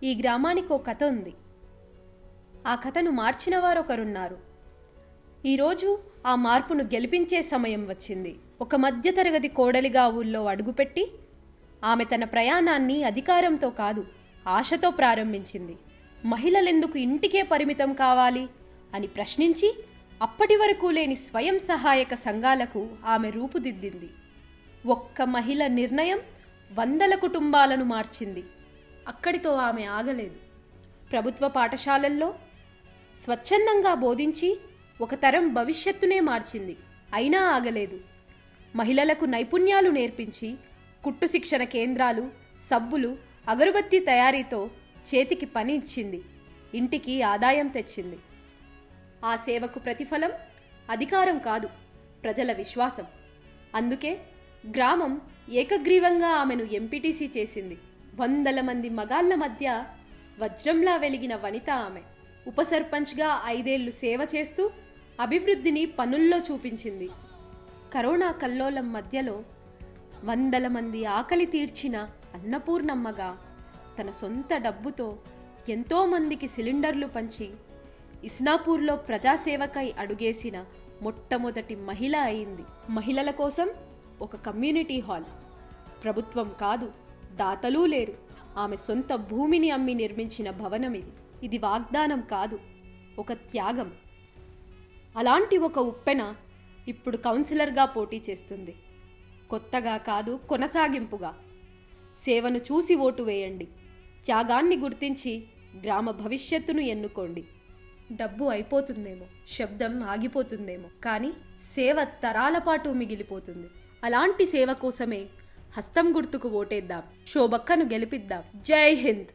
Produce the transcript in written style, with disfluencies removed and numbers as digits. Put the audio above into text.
ఈ గ్రామానికి ఓ కథ ఉంది. ఆ కథను మార్చిన వారొకరున్నారు. ఈరోజు ఆ మార్పును గెలిపించే సమయం వచ్చింది. ఒక మధ్యతరగతి కోడలిగా ఊళ్ళో అడుగుపెట్టి ఆమె తన ప్రయాణాన్ని అధికారంతో కాదు, ఆశతో ప్రారంభించింది. మహిళలెందుకు ఇంటికే పరిమితం కావాలి అని ప్రశ్నించి అప్పటి వరకు లేని స్వయం సహాయక సంఘాలకు ఆమె రూపుదిద్దింది. ఒక్క మహిళ నిర్ణయం వందల కుటుంబాలను మార్చింది. అక్కడితో ఆమె ఆగలేదు. ప్రభుత్వ పాఠశాలల్లో స్వచ్ఛందంగా బోధించి ఒక తరం భవిష్యత్తునే మార్చింది. అయినా ఆగలేదు. మహిళలకు నైపుణ్యాలు నేర్పించి కుట్టు శిక్షణ కేంద్రాలు, సబ్బులు, అగరుబత్తి తయారీతో చేతికి పని ఇచ్చింది. ఇంటికి ఆదాయం తెచ్చింది. ఆ సేవకు ప్రతిఫలం అధికారం కాదు, ప్రజల విశ్వాసం. అందుకే గ్రామం ఏకగ్రీవంగా ఆమెను ఎంపీటీసీ చేసింది. వందల మంది మగాళ్ల మధ్య వజ్రంలా వెలిగిన వనిత ఆమె. ఉప సర్పంచ్గా 5 ఏళ్లు సేవ చేస్తూ అభివృద్ధిని పనుల్లో చూపించింది. కరోనా కల్లోలం మధ్యలో వందల మంది ఆకలి తీర్చిన అన్నపూర్ణమ్మగా తన సొంత డబ్బుతో ఎంతోమందికి సిలిండర్లు పంచి ఇస్నాపూర్లో ప్రజాసేవకై అడుగేసిన మొట్టమొదటి మహిళ అయింది. మహిళల కోసం ఒక కమ్యూనిటీ హాల్. ప్రభుత్వం కాదు, దాతలూ లేరు. ఆమె సొంత భూమిని అమ్మి నిర్మించిన భవనం ఇది. ఇది వాగ్దానం కాదు, ఒక త్యాగం. అలాంటి ఒక ఉప్పెన ఇప్పుడు కౌన్సిలర్గా పోటీ చేస్తుంది. కొత్తగా కాదు, కొనసాగింపుగా. సేవను చూసి ఓటు వేయండి. త్యాగాన్ని గుర్తించి గ్రామ భవిష్యత్తును ఎన్నుకోండి. డబ్బు అయిపోతుందేమో, శబ్దం ఆగిపోతుందేమో, కానీ సేవ తరాల పాటు మిగిలిపోతుంది. అలాంటి సేవ కోసమే హస్తం గుర్తుకు ఓటేద్దాం. శోభక్కను గెలిపిద్దాం. జై హింద్.